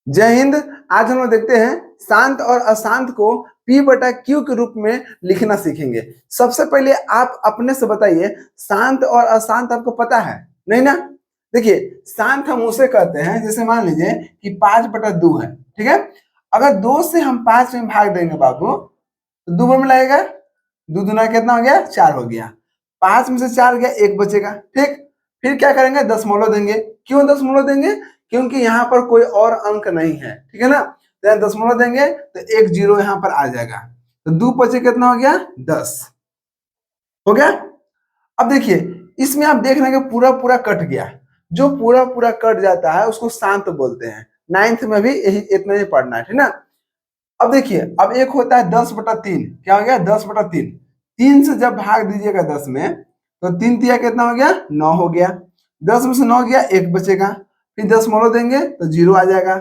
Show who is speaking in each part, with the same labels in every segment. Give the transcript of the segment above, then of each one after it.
Speaker 1: जय हिंद। आज हम लोग देखते हैं शांत और अशांत को P बटा Q के रूप में लिखना सीखेंगे। सबसे पहले आप अपने से बताइए, शांत और अशांत आपको पता है? नहीं ना। देखिए, शांत हम उसे कहते हैं, जैसे मान लीजिए कि 5/2 है, ठीक है। अगर 2 से हम 5 में भाग देंगे बाबू, तो 2 में लगेगा, 2 दूना कितना हो गया? 4 हो गया। 5 में से 4 गया, 1 बचेगा, ठीक। फिर क्या करेंगे? दशमलव देंगे। क्यों दशमलव देंगे? क्योंकि यहाँ पर कोई और अंक नहीं है, ठीक है ना। तो यहाँ दशमलव देंगे तो एक जीरो यहाँ पर आ जाएगा, तो 2 पचे कितना हो गया? 10 हो गया। अब देखिए, इसमें आप देख रहे हैं कि पूरा पूरा कट गया। जो पूरा पूरा कट जाता है उसको शांत बोलते हैं। 9th में भी यही इतना ही पढ़ना है, ठीक ना। अब देखिए, अब एक होता है 10/3। क्या हो गया? 10/3। 3 से जब भाग दीजिएगा 10 में, तो 3 तिया कितना हो गया? 9 हो गया। 10 में से 9 गया, 1 बचेगा। फिर दशमलव देंगे तो 0 आ जाएगा।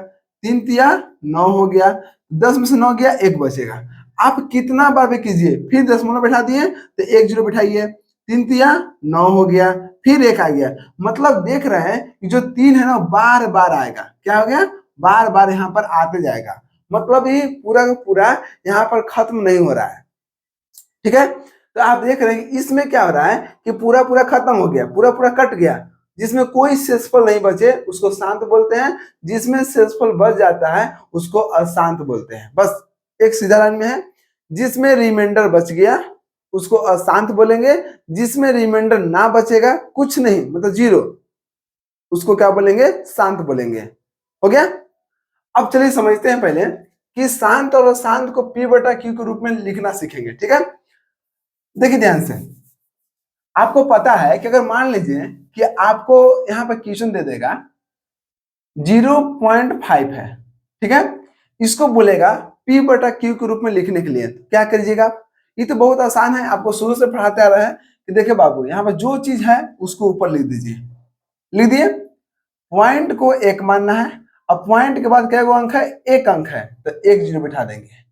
Speaker 1: 3 तिया 9 हो गया। 10 में से 9 गया, 1 बचेगा। आप कितना बार भी कीजिए, फिर दशमलव बैठा दिए तो 1 जीरो बैठाइए। 3 तिया 9 हो गया, फिर 1 आ गया। मतलब देख रहे हैं कि जो 3 है ना, बार बार आएगा। क्या हो गया? बार बार यहाँ पर आते जाएगा। मतलब ये पूरा का पूरा यहाँ पर खत्म नहीं हो रहा है, ठीक है। तो आप देख रहे हैं कि इसमें क्या हो रहा है कि पूरा पूरा खत्म हो गया, पूरा पूरा कट गया। जिसमें कोई शेषफल नहीं बचे उसको शांत बोलते हैं। जिसमें शेषफल बच जाता है उसको अशांत बोलते हैं। बस एक सीधा लाइन में है। जिसमें रिमाइंडर बच गया उसको अशांत बोलेंगे। जिसमें रिमाइंडर ना बचेगा, कुछ नहीं मतलब जीरो, उसको क्या बोलेंगे? शांत बोलेंगे। हो गया। अब चलिए समझते हैं पहले कि शांत और अशांत को P बटा Q के रूप में लिखना सीखेंगे, ठीक है। देखिए ध्यान से, आपको पता है कि अगर मान लीजिए कि आपको यहाँ पर क्वेश्चन दे देगा 0.5 है, ठीक है। इसको बोलेगा P बटा Q के रूप में लिखने के लिए, तो क्या करिएगा? ये तो बहुत आसान है, आपको शुरू से पढ़ाते आ रहे हैं कि देखिए बाबू, यहाँ पर जो चीज है उसको ऊपर लिख दीजिए। लिख दिए। पॉइंट को 1 मानना है। अब पॉइंट के बाद क्या अंक है? 1 अंक है, तो 1 जीरो बिठा देंगे।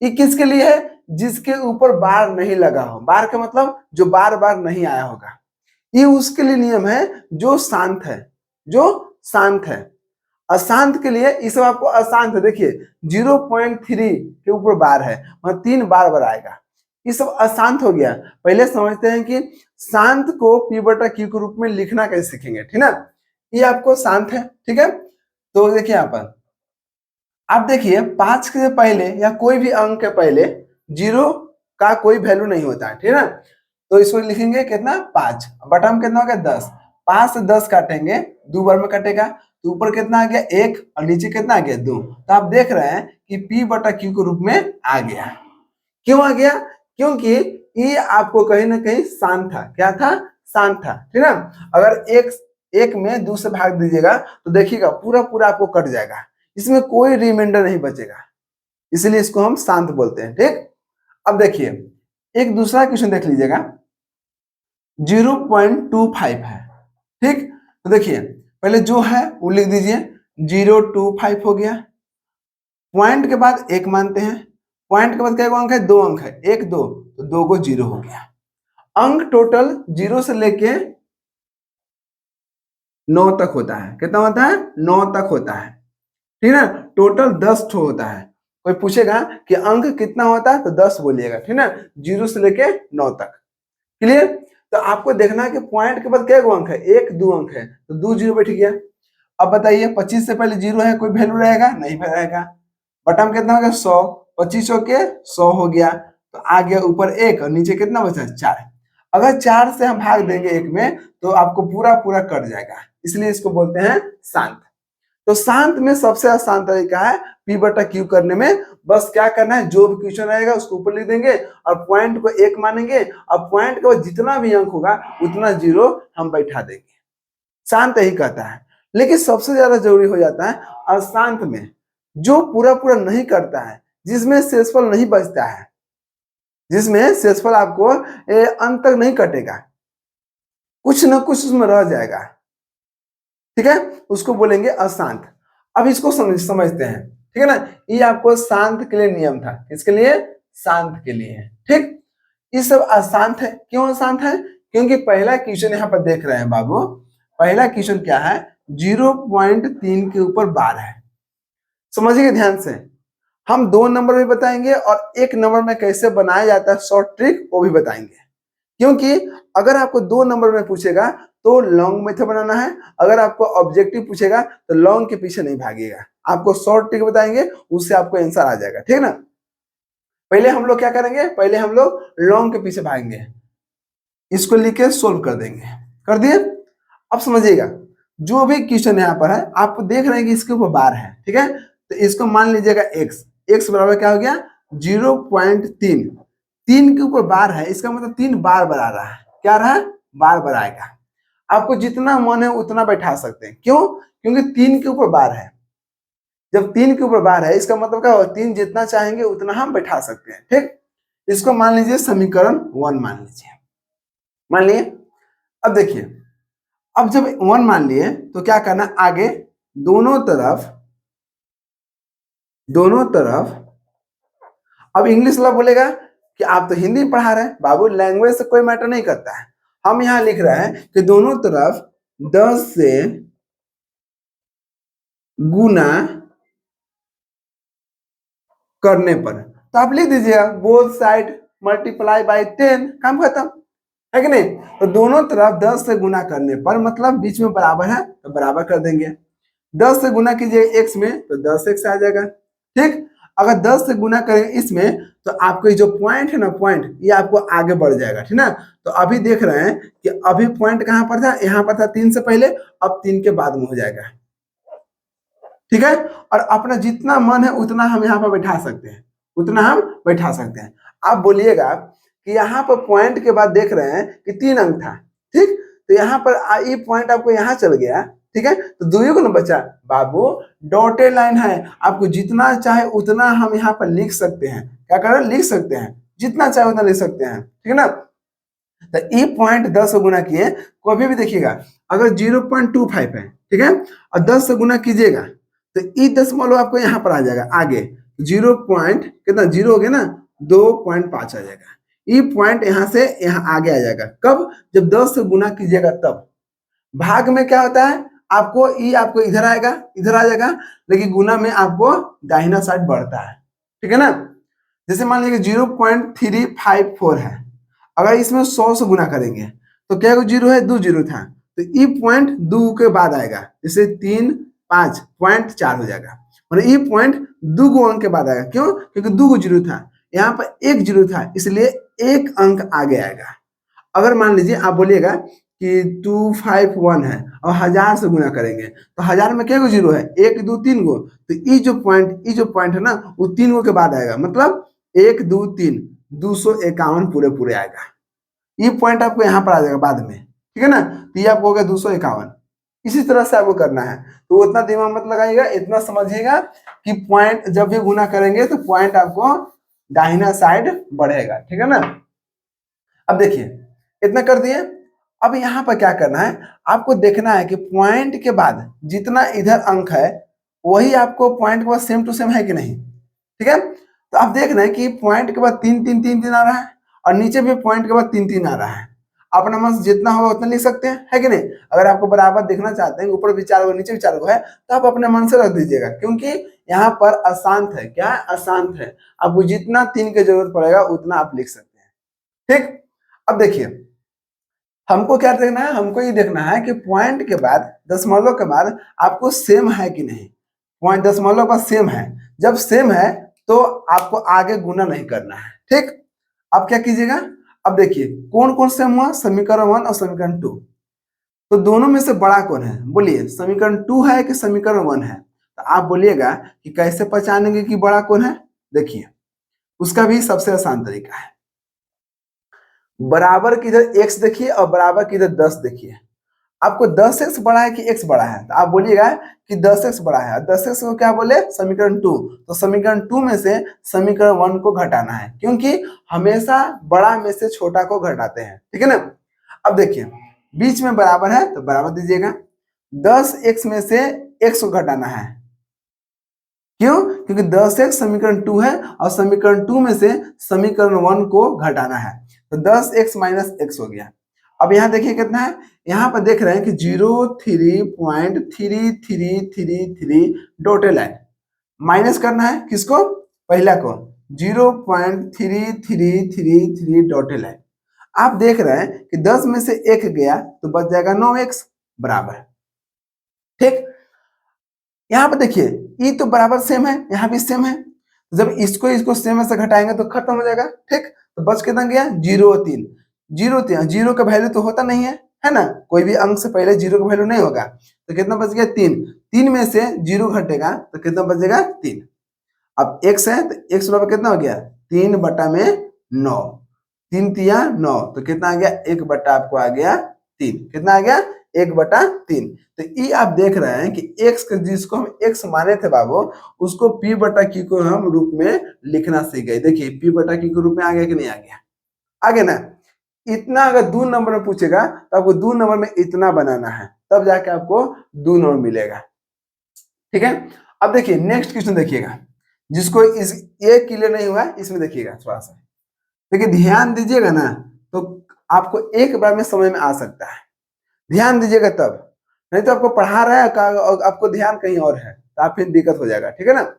Speaker 1: ये किसके लिए है? जिसके ऊपर बार नहीं लगा हो। बार का मतलब जो बार बार नहीं आया होगा। ये उसके लिए नियम है जो शांत है, जो शांत है। अशांत के लिए ये सब आपको अशांत है। देखिए 0.3 के ऊपर बार है, मतलब 3 बार बार आएगा। ये सब अशांत हो गया। पहले समझते हैं कि शांत को P बटा Q के रूप में लिखना कैसे सीखेंगे, ठीक ना। ये आपको शांत है, ठीक है। तो देखिए यहाँ पर आप देखिए 5 के पहले या कोई भी अंक के पहले जीरो का कोई वैल्यू नहीं होता है, ठीक है ना। तो इसको लिखेंगे कितना? 5 बटा में कितना हो गया? 10। 5 से 10 काटेंगे, 2 बार में कटेगा, तो ऊपर कितना आ गया? 1 और नीचे कितना आ गया? 2। तो आप देख रहे हैं कि P बटा Q के रूप में आ गया। क्यों आ गया? क्योंकि ये आपको कहीं ना कहीं शांत था। क्या था? शांत था, ठीक है ना। अगर एक में 2 से भाग दीजिएगा तो देखिएगा पूरा पूरा आपको कट जाएगा, इसमें कोई रिमाइंडर नहीं बचेगा। इसलिए इसको हम शांत बोलते हैं, ठीक। अब देखिए एक दूसरा क्वेश्चन देख लीजिएगा। 0.25 है, ठीक। तो देखिए पहले जो है वो लिख दीजिए। 0.25 हो गया। पॉइंट के बाद 1 मानते हैं। पॉइंट के बाद क्या अंक है? 2 अंक है, 1 2, तो 2 को 0 हो गया। अंक टोटल 0 से लेके 9 तक होता है। कितना होता है? 9 तक होता है, ठीक है। टोटल 10 ठो होता है। कोई पूछेगा कि अंक कितना होता है तो 10 बोलिएगा, ठीक है। 0 से लेके 9 तक। क्लियर? तो आपको देखना है कि पॉइंट के बाद क्या अंक है? 1 2 अंक है, तो 2 जीरो बैठ गया। अब बताइए 25 से पहले 0 है, कोई वैल्यू रहेगा? नहीं रहेगा। बटन कितना हो गया? 100। 25 के 100 हो गया, तो आ गया ऊपर 1 और नीचे कितना बचा? 4। अगर 4 से हम भाग देंगे 1 में तो आपको पूरा पूरा कट जाएगा, इसलिए इसको बोलते हैं शांत। तो शांत में सबसे आसान तरीका है P बटा Q करने में। बस क्या करना है, जो भी क्वेश्चन रहेगा उसको ऊपर लिख देंगे और पॉइंट को 1 मानेंगे और पॉइंट के बाद जितना भी अंक होगा उतना जीरो हम बैठा देंगे। शांत यही कहता है। लेकिन सबसे ज्यादा जरूरी हो जाता है अशांत में, जो पूरा पूरा नहीं करता है, जिसमें शेषफल नहीं बचता है, जिसमें शेषफल आपको अंत तक नहीं कटेगा, कुछ ना कुछ उसमें रह जाएगा, ठीक है, उसको बोलेंगे अशांत। अब इसको समझते हैं, ठीक है ना। ये आपको शांत के लिए नियम था। किसके लिए? शांत के लिए, ठीक। ये सब अशांत है। क्यों अशांत है? क्योंकि पहला क्वेश्चन यहाँ पर देख रहे हैं बाबू, पहला क्वेश्चन क्या है? 0.3 के ऊपर बार है। समझिए ध्यान से, हम 2 नंबर भी बताएंगे और 1 नंबर में कैसे बनाया जाता है शॉर्ट ट्रिक वो भी बताएंगे। क्योंकि अगर आपको 2 नंबर में पूछेगा तो लॉन्ग मेथड बनाना है, अगर आपको ऑब्जेक्टिव पूछेगा तो लॉन्ग के पीछे नहीं भागिएगा, आपको शॉर्ट ट्रिक बताएंगे, उससे आपको आंसर आ जाएगा, ठीक है ना। पहले हम लोग क्या करेंगे, पहले हम लोग लॉन्ग के पीछे भागेंगे, इसको लिख के सोल्व कर देंगे। कर दिए। अब समझिएगा, जो भी क्वेश्चन यहाँ पर है आप देख रहे हैं कि इसके ऊपर बार है, ठीक है, तो इसको मान लीजिएगा x, x बराबर क्या हो गया 0.3, 3 के ऊपर बार है, इसका मतलब 3 बार बना रहा है, क्या रहा है, बार बनाएगा। आपको जितना मन है उतना बैठा सकते हैं, क्यों, क्योंकि 3 के ऊपर बार है, जब 3 के ऊपर बार है इसका मतलब क्या होगा 3 जितना चाहेंगे उतना हम बैठा सकते हैं, ठीक। इसको मान लीजिए समीकरण 1 मान लीजिए, मान लिए। अब देखिए, अब जब 1 मान लिए तो क्या करना, आगे दोनों तरफ, दोनों तरफ, अब इंग्लिश वाला बोलेगा कि आप तो हिंदी में पढ़ा रहे हैं बाबू, लैंग्वेज से कोई मैटर नहीं करता है, हम यहां लिख रहे हैं कि दोनों तरफ 10 से गुना करने पर, तो आप लिख दीजिएगा बोथ साइड मल्टीप्लाई बाय 10, काम खत्म, है कि नहीं। तो दोनों तरफ 10 से गुना करने पर मतलब बीच में बराबर है तो बराबर कर देंगे, 10 से गुना कीजिए x में तो 10x आ जाएगा, ठीक। अगर 10 से गुना करें इसमें तो आपको ये जो पॉइंट है ना, पॉइंट ये आपको आगे बढ़ जाएगा, ठीक ना। तो अभी देख रहे हैं कि अभी पॉइंट कहां पर था, यहाँ पर था 3 से पहले, अब 3 के बाद में हो जाएगा, ठीक है। और अपना जितना मन है उतना हम यहाँ पर बैठा सकते हैं, उतना हम बैठा सकते हैं। आप बोलिएगा कि यहाँ पर पॉइंट के बाद देख रहे हैं कि 3 अंक था, ठीक, तो यहाँ पर ये पॉइंट आपको यहाँ चल गया, ठीक है, तो 2 को ना बचा बाबू, डॉटेड लाइन है, आपको जितना चाहे उतना हम यहाँ पर लिख सकते हैं, क्या करें, लिख सकते हैं, जितना चाहे उतना लिख सकते हैं, ठीक है ना। तो ई पॉइंट 10 से गुना किए, कभी भी देखिएगा अगर 0.25 है, ठीक है, और 10 से गुना कीजिएगा तो ई दशमलव आपको यहाँ पर आ जाएगा आगे, 0 पॉइंट कितना, 0 हो गया ना, 2.5 आ जाएगा, ई पॉइंट यहाँ से यहाँ आगे आ जाएगा, कब, जब 10 से गुना कीजिएगा तब। भाग में क्या होता है, आपको ई आपको इधर आएगा, इधर आ जाएगा, लेकिन गुना में आपको दाहिना साइड बढ़ता है, ठीक है ना। जैसे मान लीजिए 0.354 है, अगर इसमें 100 से गुना करेंगे तो क्या जीरो है, 2 जीरो था, तो ई पॉइंट 2 के बाद आएगा, जैसे 3 5 पॉइंट 4 हो जाएगा, मतलब ई पॉइंट 2 गो अंक के बाद आएगा, क्यों, क्योंकि 2 गो जीरो था, यहाँ पर 1 जीरो था, इसलिए 1 अंक आगे आएगा। अगर मान लीजिए आप बोलिएगा कि 251 है और 1000 से गुना करेंगे तो 1000 में क्या जीरो है, 1 2 3 गो, तो ये जो पॉइंट है ना वो 3 गो के बाद आएगा, मतलब 1 2 3 251 पूरे पूरे आएगा, ये पॉइंट आपको यहाँ पर आ जाएगा बाद में, ठीक है ना, तो ये आपको हो गया 251। इसी तरह से आपको करना है, तो उतना दिमाग मत लगाइएगा, इतना समझिएगा कि पॉइंट जब भी गुना करेंगे तो पॉइंट आपको दाहिना साइड बढ़ेगा, ठीक है ना। अब देखिए इतना कर दिए, अब यहाँ पर क्या करना है, आपको देखना है कि पॉइंट के बाद जितना इधर अंक है वही आपको पॉइंट के बाद सेम टू सेम है कि नहीं, ठीक है। तो आप देख रहे हैं कि पॉइंट के बाद 3 3 3 3 आ रहा है और नीचे भी पॉइंट के बाद 3 3 आ रहा है, अपना मन से जितना होगा उतना लिख सकते हैं, है कि नहीं। अगर आपको बराबर देखना चाहते हैं, ऊपर भी 4 गो नीचे भी 4 गो है, तो आप अपने मन से रख दीजिएगा, क्योंकि यहाँ पर अशांत है, क्या अशांत है, आपको जितना 3 की जरूरत पड़ेगा उतना आप लिख सकते हैं, ठीक। अब देखिए हमको क्या देखना है, हमको ये देखना है कि पॉइंट के बाद दशमलव के बाद आपको सेम है कि नहीं, पॉइंट दशमलव का सेम है, जब सेम है तो आपको आगे गुना नहीं करना है, ठीक। अब क्या कीजिएगा, अब देखिए कौन कौन सेम हुआ, समीकरण 1 और समीकरण 2, तो दोनों में से बड़ा कौन है, बोलिए समीकरण 2 है कि समीकरण 1 है, तो आप बोलिएगा कि कैसे पहचानेंगे कि बड़ा कौन है। देखिए उसका भी सबसे आसान तरीका है, बराबर की इधर x देखिए और बराबर की इधर 10 देखिए, आपको 10x बड़ा है कि x बड़ा है, तो आप बोलिएगा कि 10x बड़ा है, 10x को क्या बोले, समीकरण 2, तो समीकरण 2 में से समीकरण 1 को घटाना है, क्योंकि हमेशा बड़ा में से छोटा को घटाते हैं, ठीक है ना। अब देखिए बीच में बराबर है तो बराबर दीजिएगा, 10x में से x को घटाना है, क्यों, क्योंकि 10x समीकरण 2 है और समीकरण 2 में से समीकरण 1 को घटाना है, तो 10x माइनस x हो गया। अब यहाँ देखिए कितना है, यहाँ पर देख रहे हैं कि 0 3.3333 डॉटेड लाइन, माइनस करना है किसको, पहला को, 0.3333 डॉटेड लाइन। आप देख रहे हैं कि 10 में से 1 गया तो बच जाएगा 9x बराबर, ठीक। यहाँ पर देखिए ये तो बराबर सेम है, यहाँ भी सेम है, जब इसको इसको सेम से घटाएंगे तो खत्म हो जाएगा, ठीक। तो बच कितना गया 0.3, 0 जीरो का वैल्यू तो होता नहीं है ना, कोई भी अंक से पहले 0 का वैल्यू नहीं होगा, तो कितना बच गया 3, 3 में से 0 घटेगा तो कितना बचेगा 3। अब x है तो x बराबर कितना हो गया 3 बटा में 9, 3 तिया 9, तो कितना आ गया 1 बटा आपको आ गया 3, कितना आ गया 1 बटा 3। तो ये आप देख रहे हैं कि x जिसको हम x माने थे बाबू, उसको p बटा q को हम रूप में लिखना सीख गए। देखिए p बटा q के रूप में आ गया कि नहीं आ गया, आ गया ना। इतना अगर 2 नंबर में पूछेगा तो आपको 2 नंबर में इतना बनाना है, तब जाके आपको 2 नंबर मिलेगा, ठीक है। अब देखिए नेक्स्ट क्वेश्चन देखिएगा, जिसको इस ये क्लियर नहीं हुआ इसमें देखिएगा थोड़ा सा, देखिए ध्यान दीजिएगा ना तो आपको एक बार में समझ में आ सकता है, ध्यान दीजिएगा तब, नहीं तो आपको पढ़ा रहा है और आपको ध्यान कहीं और है तो आप फिर दिक्कत हो जाएगा, ठीक है ना।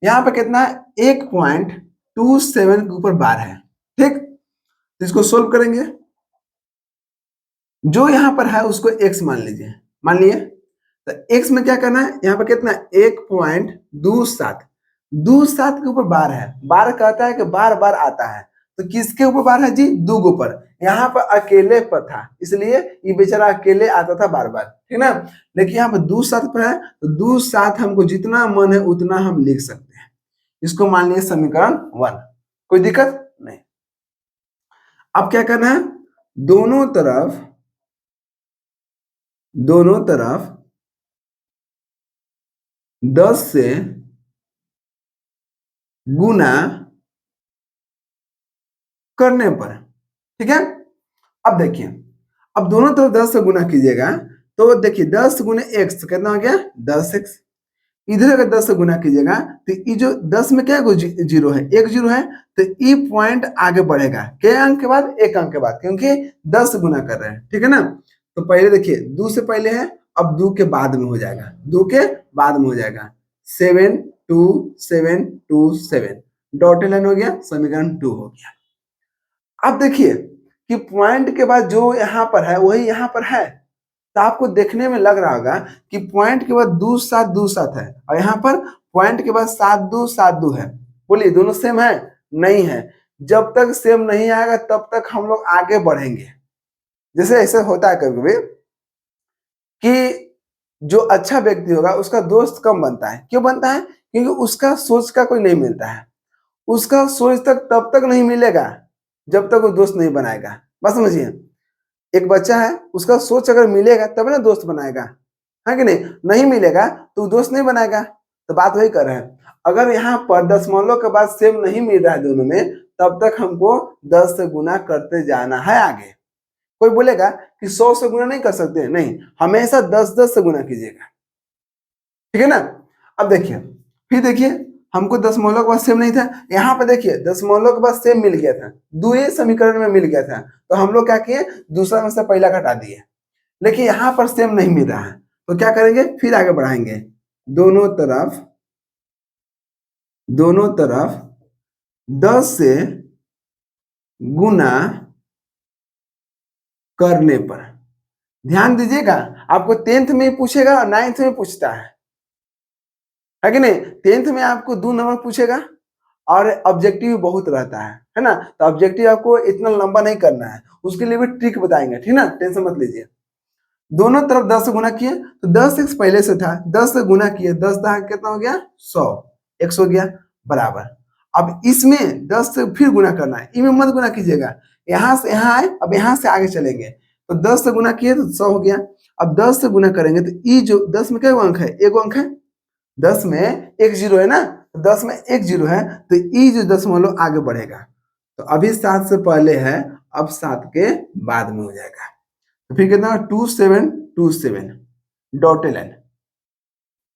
Speaker 1: यहाँ पे कितना है 1.27 के ऊपर बार है, ठीक। तो इसको सोल्व करेंगे, जो यहाँ पर है उसको x मान लीजिए, मान लिए तो x में क्या करना है, यहाँ पर कितना 1.27, 27 के ऊपर बार है, बार कहता है कि बार बार आता है, तो किसके ऊपर बार है जी, 2 के ऊपर, यहाँ पर अकेले पर था इसलिए ये बेचारा अकेले आता था बार बार, ठीक ना। लेकिन यहाँ पर 27 पर है तो 27 हमको जितना मन है उतना हम लिख सकते हैं, इसको मान लिए समीकरण 1, कोई दिक्कत नहीं। अब क्या करना है, दोनों तरफ 10 से गुना करने पर, ठीक है। अब देखिए, अब दोनों तरफ 10 से गुना कीजिएगा तो देखिए 10 गुने x कितना हो गया 10x, इधर अगर 10 से गुना कीजिएगा तो ये जो 10 में क्या जीरो है, एक जीरो है, तो ये पॉइंट आगे बढ़ेगा क्या अंक के बाद, एक अंक के बाद, क्योंकि 10 से गुना कर रहे हैं, ठीक है ना। तो पहले देखिए 2 से पहले है, अब 2 के बाद में हो जाएगा, 2 के बाद में हो जाएगा, 7 2 7 2 7 डॉटेड लाइन हो गया, समीकरण 2 हो गया। अब देखिए कि पॉइंट के बाद जो यहाँ पर है वही यहाँ पर है, तो आपको देखने में लग रहा होगा कि पॉइंट के बाद 2 7 2 7 है और यहाँ पर पॉइंट के बाद 7 2 7 2 है, बोलिए दोनों सेम है, नहीं है। जब तक सेम नहीं आएगा तब तक हम लोग आगे बढ़ेंगे। जैसे ऐसे होता है कभी कभी कि जो अच्छा व्यक्ति होगा उसका दोस्त कम बनता है, क्यों बनता है, क्योंकि उसका सोच का कोई नहीं मिलता है, उसका सोच तब तक नहीं मिलेगा जब तक वो दोस्त नहीं बनाएगा, बस समझिए। एक बच्चा है उसका सोच अगर मिलेगा तब ना दोस्त बनाएगा, है कि नहीं, नहीं मिलेगा तो दोस्त नहीं बनाएगा। तो बात वही कर रहे हैं, अगर यहाँ पर दशमलव के बाद सेम नहीं मिल रहा है दोनों में, तब तक हमको 10 से गुना करते जाना है आगे। कोई बोलेगा कि 100 से गुना नहीं कर सकते, नहीं, हमेशा 10 से गुना कीजिएगा, ठीक है ना। अब देखिए फिर देखिए हमको दशमलव के बाद सेम नहीं था, यहाँ पे देखिए दशमलव के बाद सेम मिल गया था, दूसरे समीकरण में मिल गया था, तो हम लोग क्या किए दूसरा में से पहला घटा दिए, लेकिन यहाँ पर सेम नहीं मिल रहा है तो क्या करेंगे, फिर आगे बढ़ाएंगे, दोनों तरफ 10 से गुना करने पर। ध्यान दीजिएगा आपको 10th में पूछेगा और 9th में पूछता है कि नहीं, 10th में आपको 2 नंबर पूछेगा और ऑब्जेक्टिव बहुत रहता है ना, तो ऑब्जेक्टिव आपको इतना लंबा नहीं करना है, उसके लिए भी ट्रिक बताएंगे, ठीक ना, टेंशन मत लीजिए। दोनों तरफ 10 से गुना किए तो 10x पहले से था, 10 से गुना किए 10 दहा कितना हो गया 100, 100 हो गया बराबर। अब इसमें 10 से फिर गुना करना है, इनमें मत गुना कीजिएगा, यहाँ से यहाँ आए, अब यहाँ से आगे चलेंगे तो 10 से गुना किए तो 100 हो गया। अब 10 से गुना करेंगे तो ये जो 10 में क्या अंक है, एक अंक है, 10 में एक जीरो है ना, 10 में एक जीरो है तो ये जो दशमलव आगे बढ़ेगा, तो अभी 7 से पहले है, अब 7 के बाद में हो जाएगा, तो फिर कितना 2727 डॉटेड लाइन,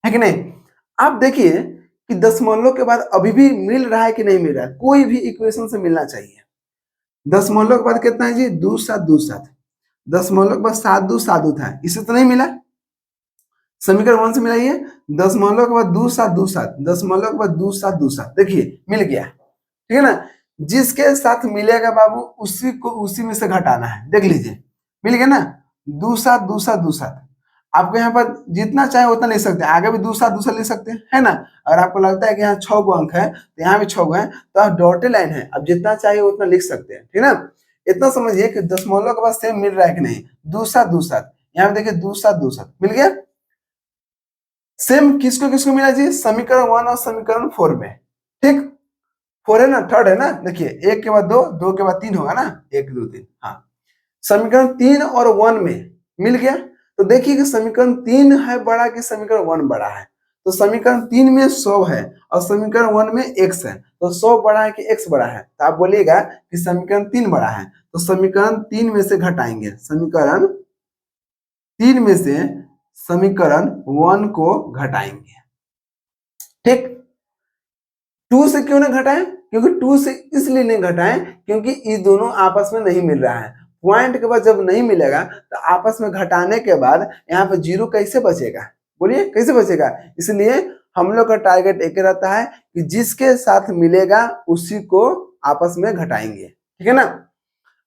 Speaker 1: है कि नहीं। आप देखिए कि दशमलव के बाद अभी भी मिल रहा है कि नहीं मिल रहा है, कोई भी इक्वेशन से मिलना चाहिए। दशमलव के बाद कितना है जी 2 7 2 7, दशमलव के बाद 7 2 7 2 था, इससे तो नहीं मिला, समीकरण 1 से मिलाइए, दशमलव के बाद 2 7 दशमलव के बाद 2 7 देखिए मिल गया, ठीक है ना। जिसके साथ मिलेगा बाबू उसी को उसी में से घटाना है, देख लीजिए मिल गया ना। 2 7 आपको यहाँ पर जितना चाहे उतना लिख सकते हैं, आगे भी 2 7 लिख सकते हैं, है ना। अगर आपको लगता है कि यहाँ 6 गो अंक है तो यहाँ भी 6 गो है, तो आप डॉटेड लाइन है, अब जितना चाहिए उतना लिख सकते हैं, ठीक है ना। इतना समझिए कि दशमलव के बाद सेम मिल रहा है कि नहीं, 2 7 यहाँ पे देखिए 2 7 मिल गया। सेम किसको किसको मिला जी, समीकरण 1 और समीकरण 4 में, ठीक। 4 है ना, थर्ड है ना, देखिए 1 के बाद 2, 2 के बाद 3 होगा ना, 1 2 3, हाँ। समीकरण 3 और 1 में मिल गया। तो देखिए कि समीकरण 3 है बड़ा कि समीकरण 1 बड़ा है, तो समीकरण 3 में 100 है और समीकरण 1 में x है, तो 100 बड़ा है कि x बड़ा है, तो आप बोलिएगा कि समीकरण 3 बड़ा है, तो समीकरण 3 में से घटाएंगे, समीकरण 3 में से समीकरण 1 को घटाएंगे, ठीक। 2 से क्यों ना घटाएं, क्योंकि 2 से इसलिए नहीं घटाएं क्योंकि ये दोनों आपस में नहीं मिल रहा है। पॉइंट के बाद जब नहीं मिलेगा तो आपस में घटाने के बाद यहाँ पे 0 कैसे बचेगा, बोलिए कैसे बचेगा। इसलिए हम लोग का टारगेट एक रहता है कि जिसके साथ मिलेगा उसी को आपस में घटाएंगे, ठीक है ना।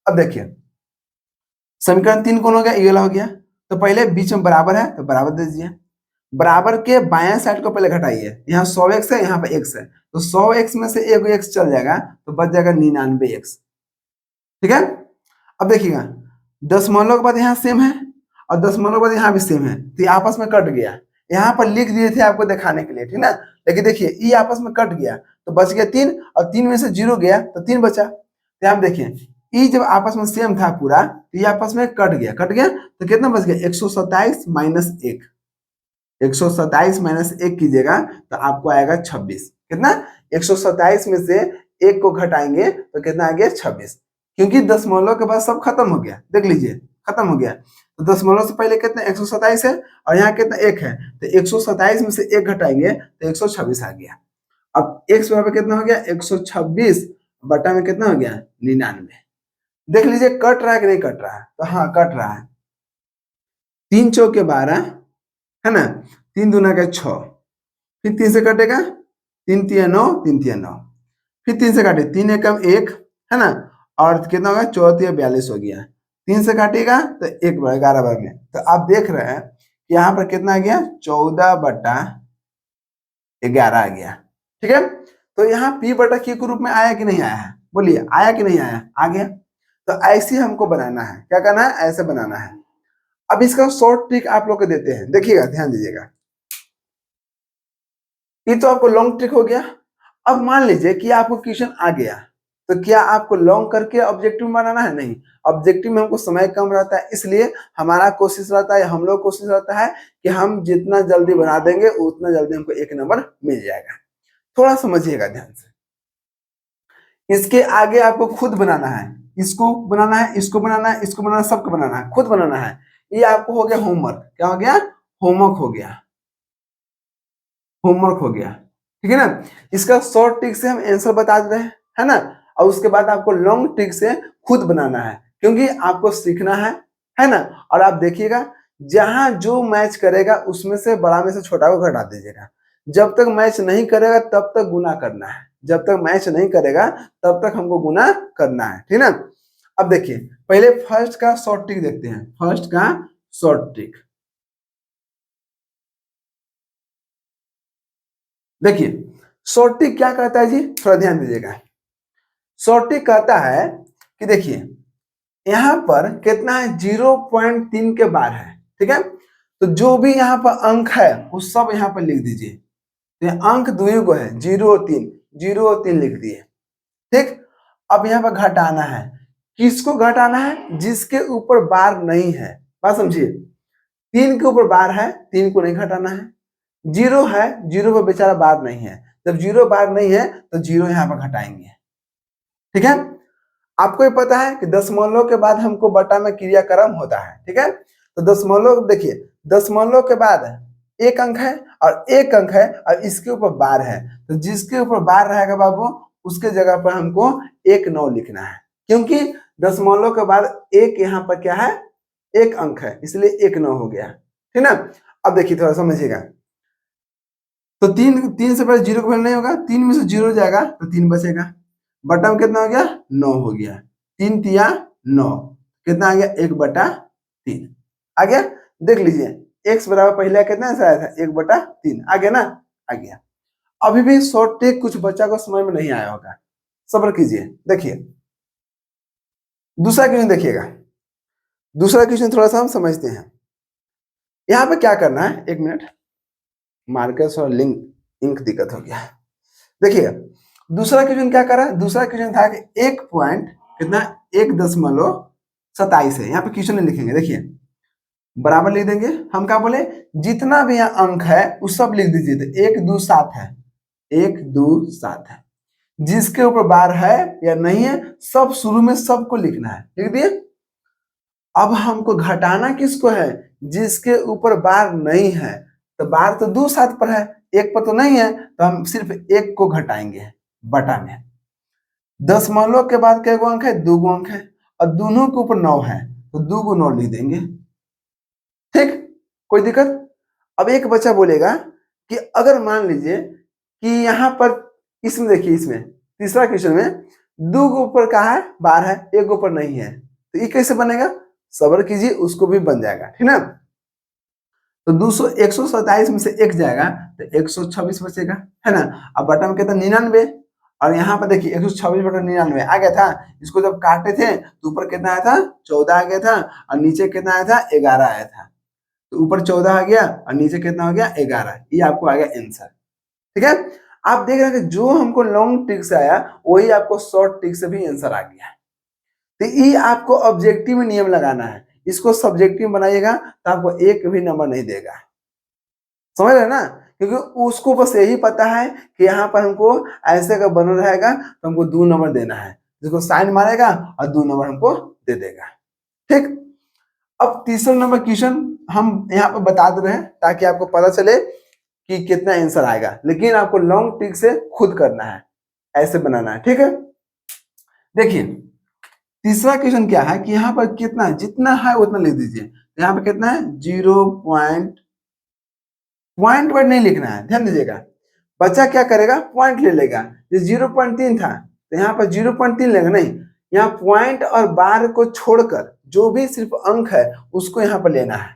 Speaker 1: अब देखिए समीकरण 3 कौन हो गया, ये वाला हो गया, तो पहले बीच में बराबर है तो बराबर दे दीजिए। बराबर के बाएं साइड को पहले घटाइए, यहाँ 100x है यहाँ पे x है, तो 100x में से एक x चल जाएगा तो बच जाएगा 99x, ठीक है। अब देखिएगा दशमलव के बाद यहाँ सेम है और दशमलव के बाद यहाँ भी सेम है, तो ये आपस में कट गया, यहाँ पर लिख दिए थे आपको दिखाने के लिए, ठीक ना। लेकिन देखिए ये आपस में कट गया तो बच गया 3 और 3 में से 0 गया तो 3 बचा। तो आप देखिए ये जब आपस में सेम था पूरा तो ये आपस में कट गया तो कितना बच गया 127 माइनस 1, 127 माइनस 1 कीजिएगा तो आपको आएगा 26, कितना 127 में से 1 को घटाएंगे तो कितना आ गया 26, क्योंकि दशमलव के बाद सब खत्म हो गया, देख लीजिए खत्म हो गया। तो दशमलव से पहले कितना 127 है और यहाँ कितना 1 है, तो 127 में से 1 घटाएंगे तो 126 आ गया। अब x पे कितना हो गया 126 बटा में कितना हो गया 99। देख लीजिए कट रहा है कि नहीं कट रहा है, तो हाँ कट रहा है। 3 चौके 12 है ना, 3 दूना का 6, फिर 3 से कटेगा 3 तिया 9, 3 तिया 9, फिर 3 से काटे 3 एकम 1 है ना, और कितना होगा 4 तिया 42 हो गया, 3 से काटेगा तो 1 बार 11 बार में, तो आप देख रहे हैं कि यहाँ पर कितना आ गया 14 बटा 11 आ गया, ठीक है। तो यहाँ p बटा q के रूप में आया कि नहीं आया है, बोलिए आया कि नहीं आया, आ गया। तो ऐसे हमको बनाना है, क्या करना है ऐसे बनाना है। अब इसका शॉर्ट ट्रिक आप लोग को देते हैं, देखिएगा ध्यान दीजिएगा। ये तो आपको लॉन्ग ट्रिक हो गया। अब मान लीजिए कि आपको क्वेश्चन आ गया तो क्या आपको लॉन्ग करके ऑब्जेक्टिव बनाना है, नहीं। ऑब्जेक्टिव में हमको समय कम रहता है, इसलिए हमारा कोशिश रहता है, हम लोग कोशिश रहता है कि हम जितना जल्दी बना देंगे उतना जल्दी हमको 1 नंबर मिल जाएगा। थोड़ा समझिएगा ध्यान से। इसके आगे आपको खुद बनाना है, इसको बनाना है, इसको बनाना है, इसको बनाना है, सबको बनाना है, खुद बनाना है। ये आपको हो गया होमवर्क, क्या हो गया होमवर्क हो गया, होमवर्क हो गया, ठीक है ना। इसका शॉर्ट ट्रिक से हम आंसर बता दे रहे हैं, है ना। और उसके बाद आपको लॉन्ग ट्रिक से खुद बनाना है, क्योंकि आपको सीखना है ना। और आप देखिएगा जहां जो मैच करेगा उसमें से बड़ा में से छोटा को घटा दीजिएगा। जब तक मैच नहीं करेगा तब तक गुना करना है, जब तक मैच नहीं करेगा तब तक हमको गुना करना है, ठीक ना। अब देखिए पहले फर्स्ट का शॉर्ट ट्रिक देखते हैं, फर्स्ट का शॉर्ट ट्रिक देखिए। शॉर्ट ट्रिक क्या कहता है जी, थोड़ा ध्यान दीजिएगा। शॉर्ट ट्रिक कहता है कि देखिए यहाँ पर कितना है 0.3 के बार है, ठीक है। तो जो भी यहाँ पर अंक है वो सब यहाँ पर लिख दीजिए। तो अंक दुई को है 0 और 3, 0 और 3 लिख दिए, ठीक। अब यहाँ पर घटाना है, किसको घटाना है, जिसके ऊपर बार नहीं है, बात समझिए। 3 के ऊपर बार है, 3 को नहीं घटाना है। 0 है, 0 पर बेचारा बार नहीं है, जब 0 बार नहीं है तो 0 यहाँ पर घटाएंगे, ठीक है। आपको ये पता है कि दशमलव के बाद हमको बटा में क्रियाक्रम होता है, ठीक है। तो दशमलव देखिए, दशमलव के बाद एक अंक है और एक अंक है और इसके ऊपर बार है, तो जिसके ऊपर बार रहेगा बाबू उसके जगह पर हमको 1 9 लिखना है, क्योंकि दशमलव के बाद एक यहाँ पर क्या है एक अंक है, इसलिए 1 9 हो गया, ठीक ना। अब देखिए थोड़ा समझिएगा, तो तीन तीन से पहले जीरो का वैल्यू नहीं होगा, तीन में से जीरो जाएगा तो तीन बचेगा, बटा में कितना हो गया 9 हो गया, तीन तिया 9, कितना आ गया 1/3 आ गया। देख लीजिए x बराबर पहले कितना ऐसा आया था 1/3 आ गया ना, आ गया। अभी भी शॉर्ट ट्रिक कुछ बच्चा को समझ में नहीं आया होगा, सब्र कीजिए। देखिए दूसरा क्वेश्चन देखिएगा, दूसरा क्वेश्चन थोड़ा सा हम समझते हैं। यहाँ पे क्या करना है, एक मिनट, मार्कर्स और इंक दिक्कत हो गया। देखिए दूसरा क्वेश्चन क्या करा, दूसरा क्वेश्चन था कि एक पॉइंट कितना 1.27 है। यहाँ पे क्वेश्चन नहीं लिखेंगे, देखिए बराबर लिख देंगे। हम क्या बोले, जितना भी यहाँ अंक है वो सब लिख दीजिए। तो 1 2 7 है, 1 2 7 है, जिसके ऊपर बार है या नहीं है सब शुरू में सबको लिखना है, लिख दिए। अब हमको घटाना किसको है, जिसके ऊपर बार नहीं है। तो बार तो 2 7 पर है, एक पर तो नहीं है, तो हम सिर्फ एक को घटाएंगे बटा में। दशमलव के बाद क्या अंक है, 2 अंक है, और दोनों के ऊपर 9 है, तो 2 को 9 लिख देंगे। ठीक, कोई दिक्कत। अब एक बच्चा बोलेगा कि अगर मान लीजिए कि यहाँ पर इसमें देखिए, इसमें तीसरा क्वेश्चन में 2 के ऊपर का है बार है, एक ऊपर नहीं है, तो ये कैसे बनेगा, सब्र कीजिए उसको भी बन जाएगा, ठीक ना। तो 127 में से एक जाएगा तो 126 बचेगा, है ना। अब बटा में कितना 99, और यहाँ पर देखिए 126/99 आ गया था। इसको जब काटे थे तो ऊपर कितना आया था 14 आ गया था, और नीचे कितना आया था 11 आया था। तो ऊपर 14 आ गया और नीचे कितना हो गया 11, ये आपको आ गया आंसर। ठीक है, आप देख रहे हैं कि जो हमको लॉन्ग ट्रिक से आया वही आपको शॉर्ट ट्रिक से भी आंसर आ गया है। तो ये आपको ऑब्जेक्टिव में नियम लगाना है, इसको सब्जेक्टिव बनाइएगा तो आपको एक भी नंबर नहीं देगा, समझ रहे ना। क्योंकि उसको बस यही पता है कि यहाँ पर हमको ऐसे का बना रहेगा तो हमको 2 नंबर देना है, जिसको साइन मारेगा और 2 नंबर हमको दे देगा। ठीक, अब तीसरा नंबर क्वेश्चन हम यहाँ पर बता दे रहे हैं ताकि आपको पता चले कि कितना आंसर आएगा, लेकिन आपको लॉन्ग ट्रिक से खुद करना है, ऐसे बनाना है। ठीक है, देखिए तीसरा क्वेश्चन क्या है कि यहाँ पर कितना है, जितना है उतना लिख दीजिए। यहाँ पे कितना है 0 पॉइंट वर्ड नहीं लिखना है, ध्यान दीजिएगा। बच्चा क्या करेगा, पॉइंट ले लेगा। ये 0.3 था तो यहाँ पर 0.3 लेगा, नहीं, यहाँ पॉइंट और बार को छोड़कर जो भी सिर्फ अंक है उसको यहाँ पर लेना है।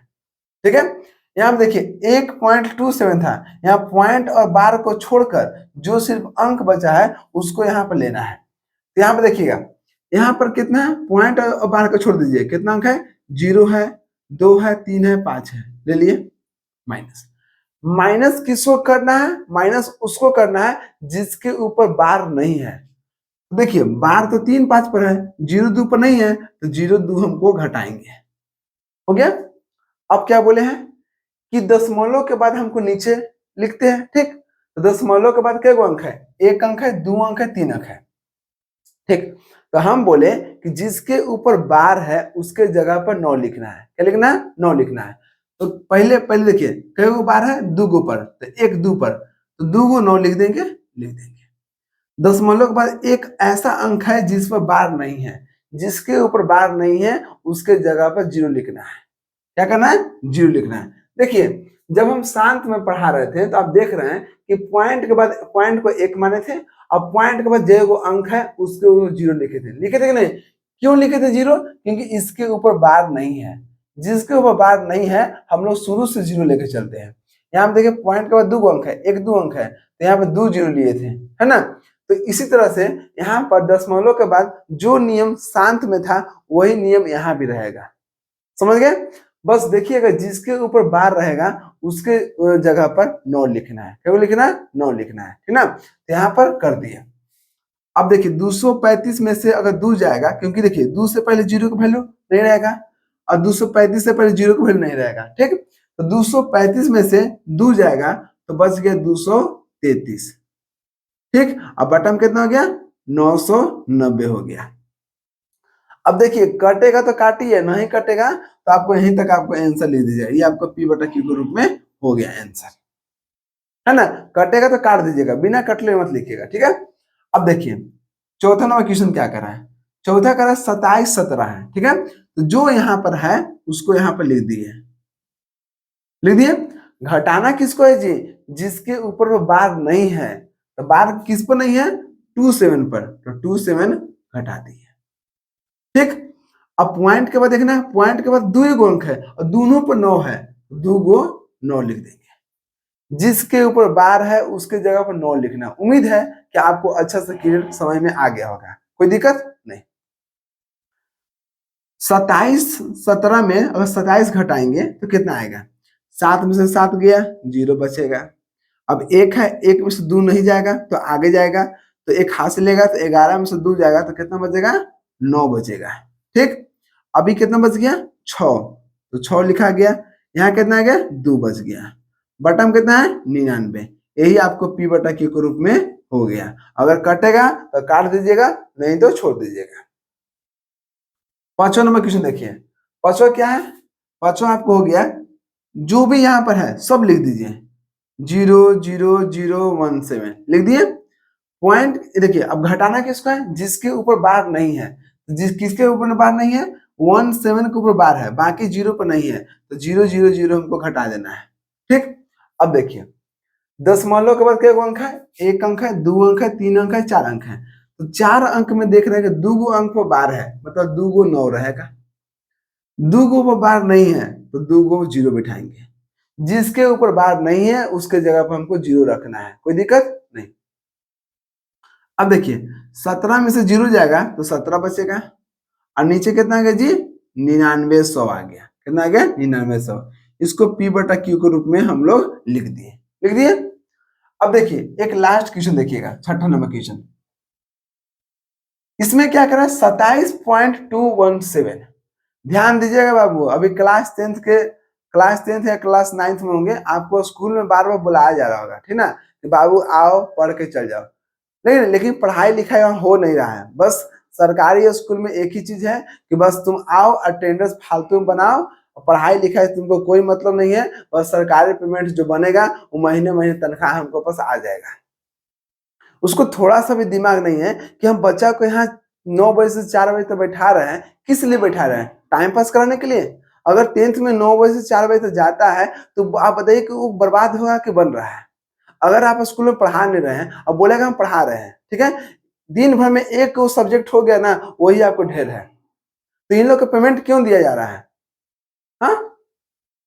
Speaker 1: ठीक है, यहाँ पे देखिए 1.27 था, यहाँ पॉइंट और बार को छोड़कर जो सिर्फ अंक बचा है उसको यहाँ पर लेना है। तो यहाँ पे देखिएगा, यहाँ पर कितना है, पॉइंट और बार को छोड़ दीजिए, कितना अंक है 0 है, 2 है, 3 है, 5 है, ले लिए। माइनस माइनस किसको करना है, माइनस उसको करना है जिसके ऊपर बार नहीं है। देखिए बार तो 3 5 पर है, 0 2 पर नहीं है, तो 0 2 हमको घटाएंगे, हो गया। अब क्या बोले हैं कि दशमलव के बाद हमको नीचे लिखते हैं। ठीक, तो दशमलव के बाद क्या अंक है, 1 अंक है, 2 अंक है, 3 अंक है। ठीक, तो हम बोले कि जिसके ऊपर बार है उसके जगह पर 9 लिखना है। क्या लिखना है, 9 लिखना है। तो पहले देखिए कई गो बार है, 2 के ऊपर, तो 1 2 पर, तो 2 को 9 लिख देंगे, लिख देंगे। दशमलव के बाद एक ऐसा अंक है जिस पर बार नहीं है, जिसके ऊपर बार नहीं है उसके जगह पर 0 लिखना है। क्या करना है, 0 लिखना है। देखिए जब हम शांत में पढ़ा रहे थे तो आप देख रहे हैं कि पॉइंट के बाद पॉइंट को 1 माने थे, अब पॉइंट के बाद जो अंक है उसके ऊपर 0 लिखे थे, लिखे थे कि नहीं। क्यों लिखे थे 0, क्योंकि इसके ऊपर बार नहीं है, जिसके ऊपर बार नहीं है हम लोग शुरू से 0 लेके चलते हैं। यहाँ पे देखिए पॉइंट के बाद 2 अंक है, 1 2 अंक है, तो यहाँ पे 2 0 लिए थे, है ना। तो इसी तरह से यहाँ पर दशमलव के बाद जो नियम शांत में था वही नियम यहाँ भी रहेगा, समझ गए। बस देखिएगा जिसके ऊपर बार रहेगा उसके जगह पर 9 लिखना है। क्या लिखना है, 9 लिखना है, ठीक ना। तो यहाँ पर कर दिया। अब देखिए 235 में से अगर 2 जाएगा, क्योंकि देखिए 2 से पहले 0 का वैल्यू नहीं रहेगा और 235 से पहले 0 का वैल्यू नहीं रहेगा। ठीक, तो 235 में से 2 जाएगा तो बच गया 233। ठीक, अब बटन कितना हो गया 990 हो गया। अब देखिए कटेगा तो काटिए, नहीं कटेगा तो आपको यहीं तक आपको आंसर लिख दीजिएगा, ये आपको P/Q के रूप में हो गया आंसर, है ना। कटेगा तो काट दीजिएगा, बिना कटले मत लिखिएगा, ठीक है। अब देखिए चौथा नंबर क्वेश्चन क्या करा है, चौथा करा 27 17 है, ठीक है। तो जो यहाँ पर है उसको यहाँ पर लिख दिए, लिख दिए। घटाना किसको है जी? जिसके ऊपर वो बार नहीं है। तो बार किस पर नहीं है? 27 पर, तो 27 घटा दिए। ठीक। अब पॉइंट के बाद देखना, पॉइंट के बाद दो गो अंक है और दोनों पर 9 है, दो गो 9 लिख देंगे। जिसके ऊपर बार है उसके जगह पर 9 लिखना। उम्मीद है कि आपको अच्छा से क्लियर समझ में आ गया होगा, कोई दिक्कत नहीं। 27 17 में अगर 27 घटाएंगे तो कितना आएगा? 7 में से 7 गया, 0 बचेगा। अब एक है, एक में से 2 नहीं जाएगा तो आगे जाएगा, तो एक हाथ से लेगा तो 11 में से 2 जाएगा तो कितना बचेगा? 9 बचेगा। ठीक। अभी कितना बच गया? 6, तो 6 लिखा गया। यहाँ कितना आ गया? 2 बच गया। बटम कितना है? 99। यही आपको पी बटा क्यू के रूप में हो गया। अगर कटेगा तो काट दीजिएगा, नहीं तो छोड़ दीजिएगा। 5वां नंबर क्वेश्चन देखिए। 5वां क्या है? 5वां आपको हो गया, जो भी यहाँ पर है सब लिख दीजिए। 00017 लिख दिए। पॉइंट देखिए, अब घटाना किसका है? जिसके ऊपर बार नहीं है। जिस किसके ऊपर बार नहीं है? 17 के ऊपर बार है, बाकी 0 पर नहीं है, तो 000 हमको घटा देना है। ठीक। अब देखिए, दशमलव के बाद क्या अंक है? 1 अंक है, 2 अंक है, 3 अंक है, 4 अंक है। तो 4 अंक में देख रहे हैं कि 2 गो अंक पर बार है, मतलब 2 गो 9 रहेगा। 2 गो पर बार नहीं है तो 2 गो 0 बिठाएंगे। जिसके ऊपर बार नहीं है उसके जगह पर हमको 0 रखना है, कोई दिक्कत नहीं। अब देखिए, 17 में से 0 जाएगा तो 17 बचेगा, और नीचे कितना आ गया जी? 9900 आ गया। कितना आ गया? 9900। इसको पी बटा क्यू के रूप में हम लोग लिख दिए। लिख दिए। अब देखिए एक लास्ट क्वेश्चन देखिएगा, 6ठा नंबर क्वेश्चन। इसमें क्या करा? 27.217। ध्यान दीजिएगा बाबू, अभी क्लास टेंथ या क्लास 9th में होंगे, आपको स्कूल में बार बार बुलाया जा रहा होगा, ठीक ना, कि बाबू आओ पढ़ के चल जाओ। लेकिन पढ़ाई लिखाई वहाँ हो नहीं रहा है। बस सरकारी स्कूल में एक ही चीज है कि बस तुम आओ, अटेंडेंस फालतू में बनाओ, पढ़ाई लिखाई तुमको कोई मतलब नहीं है। बस सरकारी पेमेंट जो बनेगा वो महीने महीने तनख्वाह हमको पास आ जाएगा। उसको थोड़ा सा भी दिमाग नहीं है कि हम बच्चा को यहाँ 9 बजे से 4 बजे तक बैठा रहे हैं। किस लिए बैठा रहे हैं? टाइम पास कराने के लिए। अगर 10th में 9 बजे से 4 बजे तक जाता है तो आप बताइए कि वो बर्बाद होगा कि बन रहा है? अगर आप स्कूल में पढ़ा नहीं रहे हैं और बोलेगा हम पढ़ा रहे हैं, ठीक है, दिन भर में एक सब्जेक्ट हो गया ना, वही आपको ढेर है। तो इन लोग को पेमेंट क्यों दिया जा रहा है? हाँ,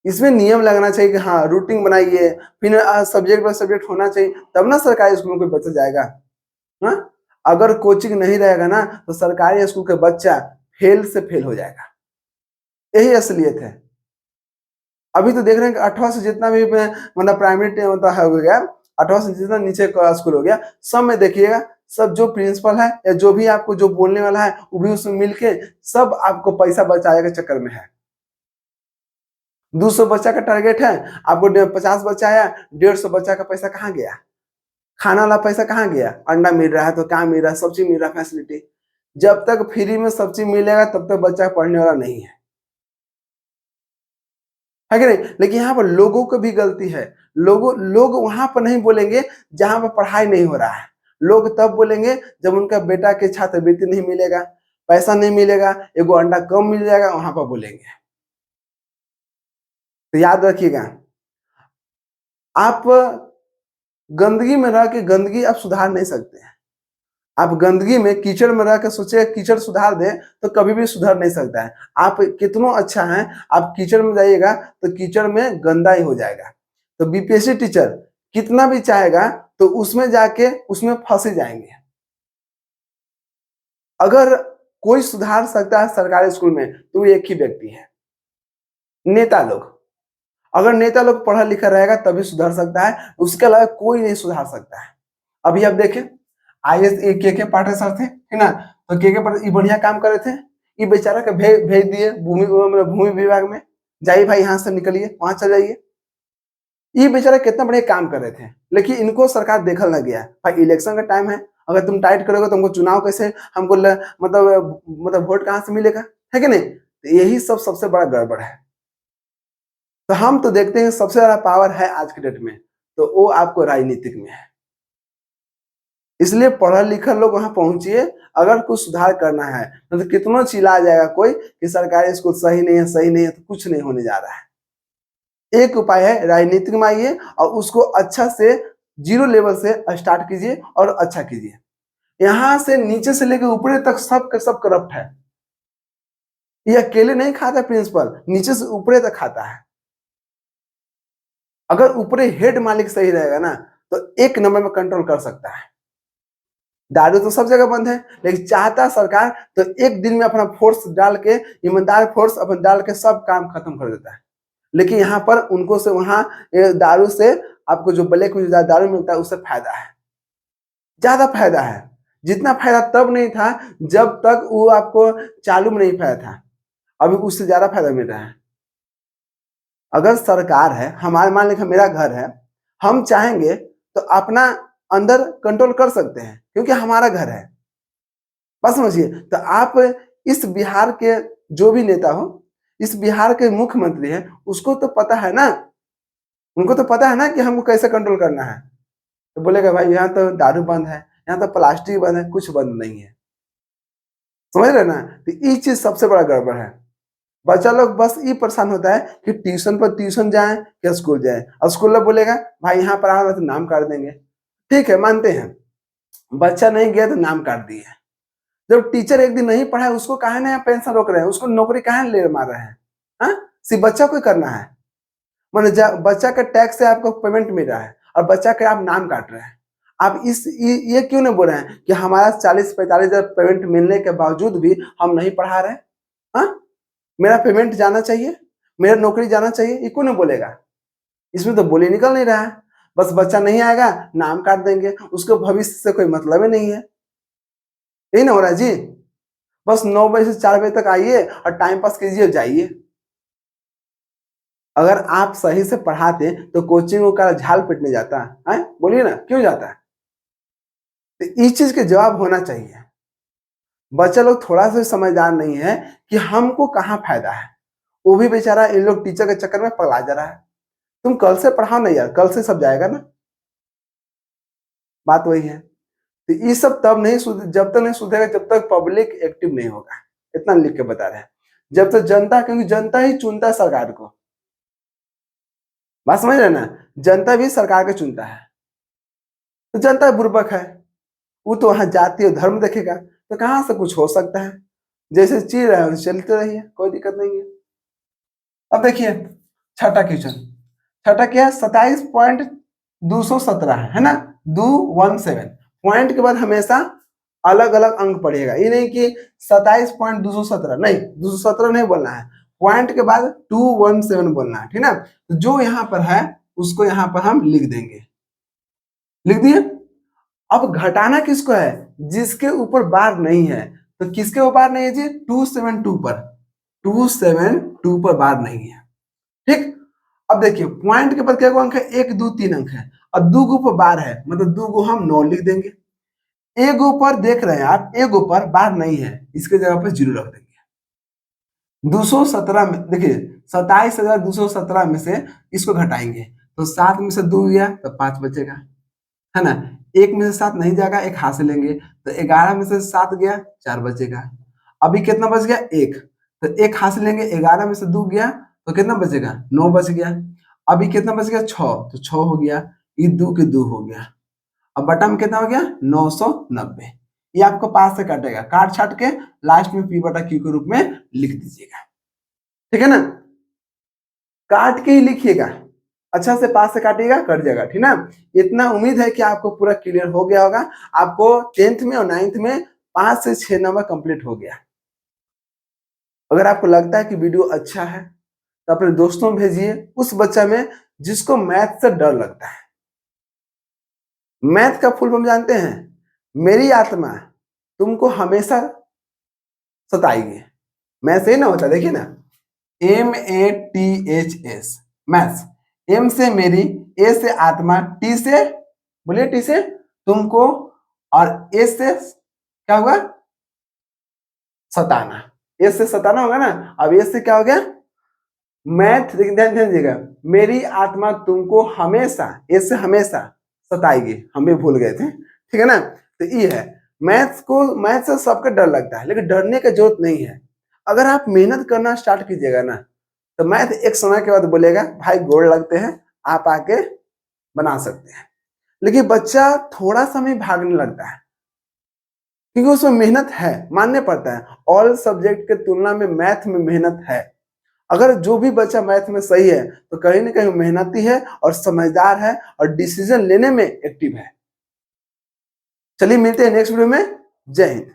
Speaker 1: इसमें नियम लगना चाहिए कि हाँ रूटीन बनाइए, फिर सब्जेक्ट बाय सब्जेक्ट होना चाहिए, तब ना सरकारी स्कूल में कोई बच्चा जाएगा। हाँ, अगर कोचिंग नहीं रहेगा ना तो सरकारी स्कूल का बच्चा फेल से फेल हो जाएगा। यही असलियत है। अभी तो देख रहे हैं कि 8वां से जितना भी मतलब प्राइमरी मतलब हो गया, 8वां से जितना नीचे का स्कूल हो गया, सब में देखिएगा, सब जो प्रिंसिपल है या जो भी आपको जो बोलने वाला है वो भी उसमें मिलके सब आपको पैसा बचाने के चक्कर में है। 200 बच्चा का टारगेट है, आपको 50 बच्चा आया, 150 बच्चा का पैसा कहाँ गया? खाना वाला पैसा कहाँ गया? अंडा मिल रहा है तो कहाँ मिल रहा है? सब चीज मिल रहा है, फैसिलिटी। जब तक फ्री में सब चीज मिलेगा तब तक बच्चा पढ़ने वाला नहीं है कि नहीं? लेकिन यहाँ पर लोगों को भी गलती है। लोग वहां पर नहीं बोलेंगे जहां पर पढ़ाई नहीं हो रहा है। लोग तब बोलेंगे जब उनका बेटा के छात्रवृत्ति नहीं मिलेगा, पैसा नहीं मिलेगा, एगो अंडा कम मिल जाएगा, वहां पर बोलेंगे। तो याद रखिएगा, आप गंदगी में रह के गंदगी आप सुधार नहीं सकते हैं। आप गंदगी में कीचड़ में रह के सोचे कीचड़ सुधार दे तो कभी भी सुधर नहीं सकता है। आप कितना अच्छा है, आप कीचड़ में जाइएगा तो कीचड़ में गंदा ही हो जाएगा। तो बीपीएससी टीचर कितना भी चाहेगा तो उसमें जाके उसमें फंसे जाएंगे। अगर कोई सुधार सकता है सरकारी स्कूल में तो वो एक ही व्यक्ति है, नेता लोग। अगर नेता लोग पढ़ा लिखा रहेगा तभी सुधर सकता है, उसके अलावा कोई नहीं सुधार सकता है। अभी आप देखें, आईएएस के पाठक सर थे, है ना, तो के पाठक ये बढ़िया काम कर रहे थे। ये बेचारा के भेज दिए भूमि विभाग में, जाइए भाई यहाँ से निकलिए, वहां चल जाइए। ये बेचारा कितना बढ़िया काम कर रहे थे, लेकिन इनको सरकार देखल न गया। भाई इलेक्शन का टाइम है, अगर तुम टाइट करोगे तो हमको चुनाव कैसे, हमको मतलब वोट कहाँ से मिलेगा, है कि नहीं? तो यही सब सबसे बड़ा गड़बड़ है। तो हम तो देखते हैं सबसे ज्यादा पावर है आज के डेट में, तो वो आपको राजनीतिक में है। इसलिए पढ़ा लिखा लोग वहां पहुंचिए, अगर कुछ सुधार करना है। तो कितना चिल्ला जाएगा कोई कि सरकारी स्कूल सही नहीं है, सही नहीं है, तो कुछ नहीं होने जा रहा है। एक उपाय है राजनीतिक में आइए और उसको अच्छा से 0 लेवल से स्टार्ट कीजिए और अच्छा कीजिए। यहां से नीचे से लेकर ऊपर तक सब का सब करप्ट है। ये अकेले नहीं खाता प्रिंसिपल, नीचे से ऊपर तक खाता है। अगर ऊपरी हेड मालिक सही रहेगा ना तो एक नंबर में कंट्रोल कर सकता है। दारू तो सब जगह बंद है, लेकिन चाहता सरकार तो एक दिन में अपना फोर्स डाल के, ईमानदार फोर्स अपना डाल के सब काम खत्म कर देता है। लेकिन यहाँ पर उनको से वहां दारू से आपको जो ब्लैक में जो दारू मिलता है उससे फायदा है, ज्यादा फायदा है। जितना फायदा तब नहीं था जब तक वो आपको चालू में नहीं फायदा था, अभी उससे ज्यादा फायदा मिल रहा है। अगर सरकार है, हमारे मान लीजिए मेरा घर है, हम चाहेंगे तो अपना अंदर कंट्रोल कर सकते हैं क्योंकि हमारा घर है। बस समझिए, तो आप इस बिहार के जो भी नेता हो, इस बिहार के मुख्यमंत्री हैं, उसको तो पता है ना, उनको तो पता है ना कि हमको कैसे कंट्रोल करना है। तो बोलेगा भाई यहाँ तो दारू बंद है, यहाँ तो प्लास्टिक बंद है, कुछ बंद नहीं है। समझ रहे ना? तो ये चीज सबसे बड़ा गड़बड़ है। बच्चा लोग बस ये परेशान होता है कि ट्यूशन पर ट्यूशन जाए या स्कूल जाए, और स्कूल में बोलेगा भाई यहाँ पर आओ तो नाम काट देंगे। ठीक है, मानते हैं, बच्चा नहीं गया तो नाम काट दिए। जब टीचर एक दिन नहीं पढ़ाए उसको काहे ना पेंशन रोक रहे हैं, उसको नौकरी काहे ले मार रहे हैं? हाँ, सिर्फ बच्चा को करना है। माने बच्चा का टैक्स से आपको पेमेंट मिल रहा है और बच्चा के आप नाम काट रहे हैं। आप ये क्यों नहीं बोल रहे हैं कि हमारा 40-45 हजार पेमेंट मिलने के बावजूद भी हम नहीं पढ़ा रहे? हाँ, मेरा पेमेंट जाना चाहिए, मेरा नौकरी जाना चाहिए, ये क्यों नहीं बोलेगा? इसमें तो बोली निकल नहीं रहा है। बस बच्चा नहीं आएगा, नाम काट देंगे, उसको भविष्य से कोई मतलब ही नहीं है। यही ना हो रहा है जी। बस 9 बजे से 4 बजे तक आइए और टाइम पास कीजिए और जाइए। अगर आप सही से पढ़ाते तो कोचिंग का झाल पिटने जाता है? बोलिए ना, क्यों जाता है? तो इस चीज के जवाब होना चाहिए। बच्चा लोग थोड़ा सा समझदार नहीं है कि हमको कहाँ फायदा है। वो भी बेचारा इन लोग टीचर के चक्कर में पगला जा रहा है। तुम कल से पढ़ाओ ना यार, कल से सब जाएगा ना। बात वही है। तो ये सब तब नहीं जब तक नहीं सुधरेगा जब तक पब्लिक एक्टिव नहीं होगा। इतना लिख के बता रहे हैं। जब तक जनता, क्योंकि जनता ही चुनता है सरकार को। बात समझ रहे ना? जनता भी सरकार को चुनता है। तो जनता बुर्बक है, वो तो वहां जाति और धर्म देखेगा तो कहां से कुछ हो सकता है। जैसे चल रहा है चलते रहिए, कोई दिक्कत नहीं है। अब देखिए छठा क्वेश्चन। छठा क्या है? 27.217 है ना, 217 पॉइंट के बाद हमेशा अलग अलग अंक पड़ेगा। ये नहीं कि 27.217 नहीं, 217 नहीं बोलना है, पॉइंट के बाद 217 बोलना है, ठीक ना। तो जो यहाँ पर है उसको यहाँ पर हम लिख देंगे, लिख दिए। अब घटाना किसको है? जिसके ऊपर बार नहीं है। तो किसके ऊपर बार नहीं है जी? 272 पर, 272 पर बार नहीं है, ठीक। अब देखिए पॉइंट के बाद क्या अंक है? 1 2 3 अंक है और 2 के ऊपर बार है, मतलब 2 को हम 9 लिख देंगे। एक ऊपर देख रहे हैं आप, एक ऊपर बार नहीं है, इसके जगह पर 0 रख देंगे। 217 में देखिए 27,217 में से इसको घटाएंगे तो 7 में से 2 गया तो 5 बचेगा, है ना। एक में से 7 नहीं जाएगा, एक हाथ से लेंगे तो 11 में से 7 गया, 4 बचेगा। अभी कितना बच गया? 1, तो एक हाथ से लेंगे, 11 में से 2 गया तो कितना बचेगा? 9 बच गया। अभी कितना बच गया? 6, तो 6 हो गया, ये 2 के 2 हो गया। अब बटा में कितना हो गया? 990। ये आपको पास से काटेगा, काट छाट के लास्ट में पी बटा क्यू के रूप में लिख दीजिएगा, ठीक है ना। काट के ही लिखिएगा, अच्छा से पास से काटिएगा, कट जाएगा, ठीक ना। इतना उम्मीद है कि आपको पूरा क्लियर हो गया होगा। आपको 10th में और 9th में 5 से 6 नंबर कंप्लीट हो गया। अगर आपको लगता है कि वीडियो अच्छा है तो अपने दोस्तों में भेजिए, उस बच्चा में जिसको मैथ से डर लगता है। मैथ का फुल फॉर्म जानते हैं? मेरी आत्मा तुमको हमेशा सताएगी। मैथ से ही ना होता, देखिए ना, MATHS, मैथ्स। एम से मेरी, ए से आत्मा, टी से, बोलिए टी से तुमको, और ए से क्या होगा? सताना। ए से सताना होगा ना। अब ए से क्या हो गया? मैथ, ध्यान ध्यान दीजिएगा, मेरी आत्मा तुमको हमेशा, ए से हमेशा सताएगी, हम भी भूल गए थे, ठीक है ना। तो ये है मैथ्स को, मैथ से सबका डर लगता है, लेकिन डरने की जरूरत नहीं है। अगर आप मेहनत करना स्टार्ट कीजिएगा ना तो मैथ एक समय के बाद बोलेगा भाई गोड़ लगते हैं, आप आके बना सकते हैं। लेकिन बच्चा थोड़ा समय भागने लगता है क्योंकि उसमें मेहनत है, मानने पड़ता है। ऑल सब्जेक्ट के तुलना में मैथ में मेहनत है। अगर जो भी बच्चा मैथ में सही है तो कहीं ना कहीं मेहनती है और समझदार है और डिसीजन लेने में एक्टिव है। चलिए मिलते हैं नेक्स्ट वीडियो में। जय हिंद।